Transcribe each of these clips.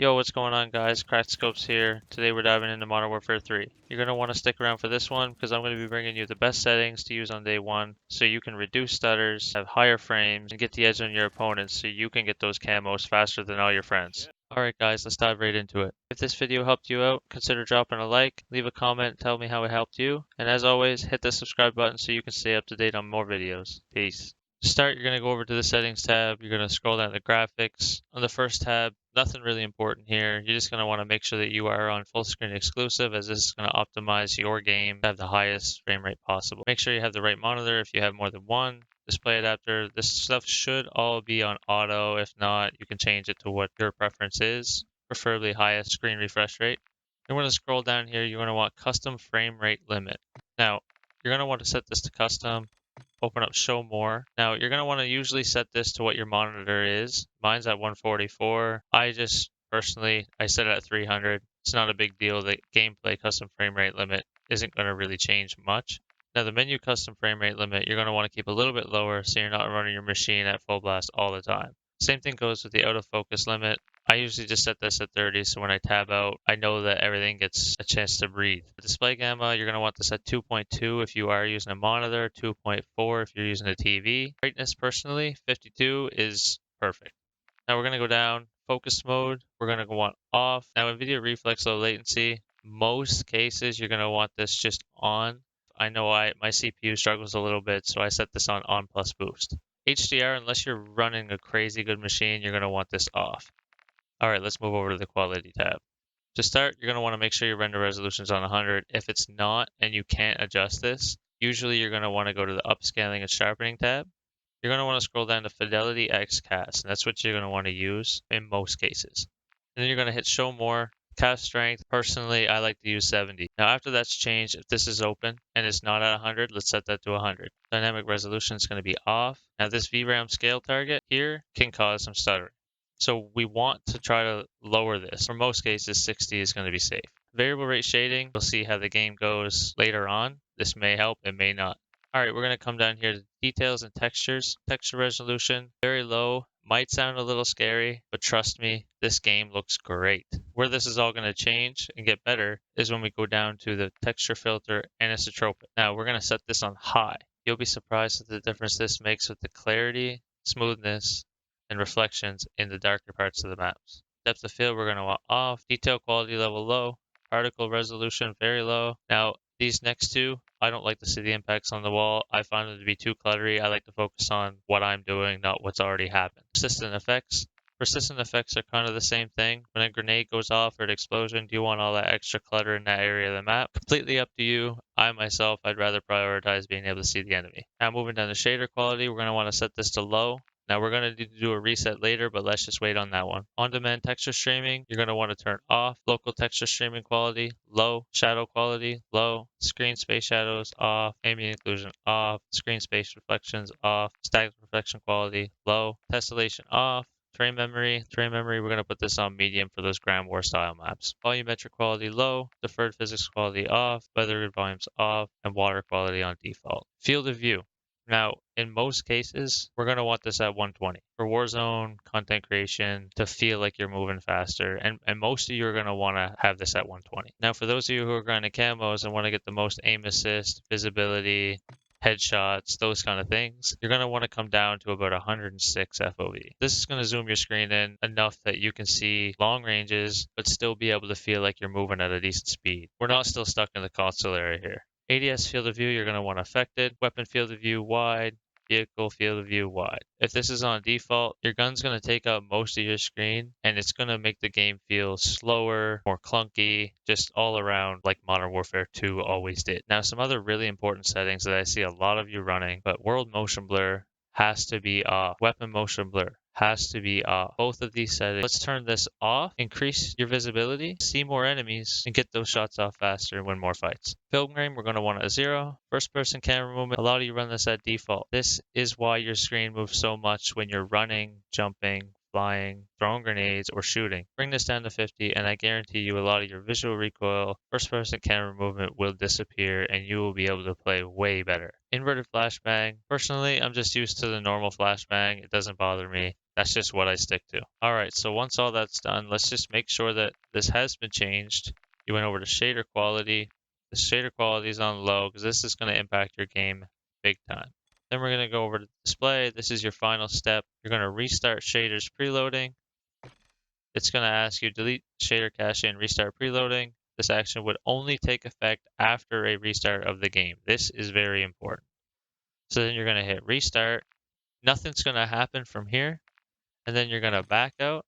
Yo, what's going on, guys? Cracked Scopes here. Today we're diving into Modern Warfare 3. You're going to want to stick around for this one because I'm going to be bringing you the best settings to use on day one so you can reduce stutters, have higher frames, and get the edge on your opponents so you can get those camos faster than all your friends. Alright guys, let's dive right into it. If this video helped you out, consider dropping a like, leave a comment, tell me how it helped you, and as always, hit the subscribe button so you can stay up to date on more videos. Peace. To start, you're going to go over to the settings tab. You're going to scroll down to graphics. On the first tab, nothing really important here. You're just going to want to make sure that you are on full screen exclusive, as this is going to optimize your game to have the highest frame rate possible. Make sure you have the right monitor if you have more than one. Display adapter, this stuff should all be on auto. If not, you can change it to what your preference is, preferably highest screen refresh rate. You're going to scroll down here. You're going to want custom frame rate limit. Now, you're going to want to set this to custom. Open up show more. Now you're going to want to usually set this to what your monitor is. Mine's at 144. I set it at 300. It's not a big deal. The gameplay custom frame rate limit isn't going to really change much. Now the menu custom frame rate limit, you're going to want to keep a little bit lower so you're not running your machine at full blast all the time. Same thing goes with the out of focus limit. I usually just set this at 30, so when I tab out, I know that everything gets a chance to breathe. The display gamma, you're going to want this at 2.2 if you are using a monitor, 2.4 if you're using a TV. Brightness, personally, 52 is perfect. Now we're going to go down. Focus mode, we're going to want off. Now NVIDIA Reflex Low Latency, most cases you're going to want this just on. I know my CPU struggles a little bit, so I set this on plus boost. HDR, unless you're running a crazy good machine, you're going to want this off. All right, let's move over to the quality tab. To start, you're going to want to make sure your render resolution is on 100. If it's not and you can't adjust this, usually you're going to want to go to the upscaling and sharpening tab. You're going to want to scroll down to Fidelity X Cast, and that's what you're going to want to use in most cases. And then you're going to hit show more. Cast strength, personally, I like to use 70. Now after that's changed, if this is open and it's not at 100, let's set that to 100. Dynamic resolution is going to be off. Now this VRAM scale target here can cause some stuttering. So we want to try to lower this. For most cases, 60 is going to be safe. Variable rate shading, you'll see how the game goes later on. This may help, it may not. All right, we're going to come down here to details and textures. Texture resolution, very low. Might sound a little scary, but trust me, this game looks great. Where this is all going to change and get better is when we go down to the texture filter anisotropic. Now we're going to set this on high. You'll be surprised at the difference this makes with the clarity, smoothness, and reflections in the darker parts of the maps. Depth of field, we're going to want off. Detail quality level low. Particle resolution very low. Now, these next two, I don't like to see the impacts on the wall. I find them to be too cluttery. I like to focus on what I'm doing, not what's already happened. Persistent effects. Persistent effects are kind of the same thing. When a grenade goes off or an explosion, do you want all that extra clutter in that area of the map? Completely up to you. I'd rather prioritize being able to see the enemy. Now moving down to shader quality, we're going to want to set this to low. Now we're going to do a reset later, but let's just wait on that one. On-demand texture streaming, you're going to want to turn off. Local texture streaming quality, low. Shadow quality, low. Screen space shadows, off. Ambient occlusion, off. Screen space reflections, off. Static reflection quality, low. Tessellation, off. Frame memory, we're going to put this on medium for those Ground War style maps. Volumetric quality low, deferred physics quality off, weather grid volumes off, and water quality on default. Field of view. Now, in most cases, we're going to want this at 120 for Warzone content creation to feel like you're moving faster. And most of you are going to want to have this at 120. Now, for those of you who are grinding camos and want to get the most aim assist, visibility, headshots, those kind of things, you're going to want to come down to about 106 FOV. This is going to zoom your screen in enough that you can see long ranges, but still be able to feel like you're moving at a decent speed. We're not still stuck in the console area here. ADS field of view, you're going to want affected. Weapon field of view, wide. Vehicle field of view, wide. If this is on default, your gun's going to take up most of your screen, and it's going to make the game feel slower, more clunky, just all around like Modern Warfare 2 always did. Now, some other really important settings that I see a lot of you running, but world motion blur has to be off. Weapon motion blur has to be off. Both of these settings. Let's turn this off, increase your visibility, see more enemies, and get those shots off faster and win more fights. Film frame, we're going to want a 0. First person camera movement, a lot of you run this at default. This is why your screen moves so much when you're running, jumping, flying, throwing grenades, or shooting. Bring this down to 50, and I guarantee you a lot of your visual recoil, first-person camera movement will disappear, and you will be able to play way better. Inverted flashbang. Personally, I'm just used to the normal flashbang. It doesn't bother me. That's just what I stick to. All right, so once all that's done, let's just make sure that this has been changed. You went over to shader quality. The shader quality is on low because this is going to impact your game big time. Then we're going to go over to display. This is your final step. You're going to restart shaders preloading. It's going to ask you delete shader cache and restart preloading. This action would only take effect after a restart of the game. This is very important. So then you're going to hit restart. Nothing's going to happen from here. And then you're going to back out.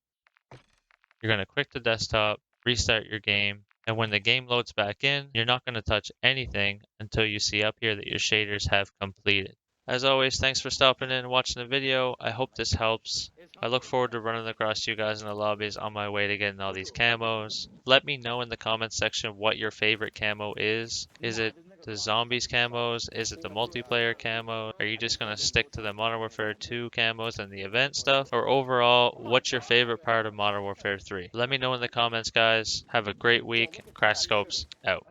You're going to quit the desktop, restart your game. And when the game loads back in, you're not going to touch anything until you see up here that your shaders have completed. As always, thanks for stopping in and watching the video. I hope this helps. I look forward to running across you guys in the lobbies on my way to getting all these camos. Let me know in the comments section what your favorite camo is. Is it the zombies camos? Is it the multiplayer camo? Are you just going to stick to the Modern Warfare 2 camos and the event stuff? Or overall, what's your favorite part of Modern Warfare 3? Let me know in the comments, guys. Have a great week. Crash Scopes out.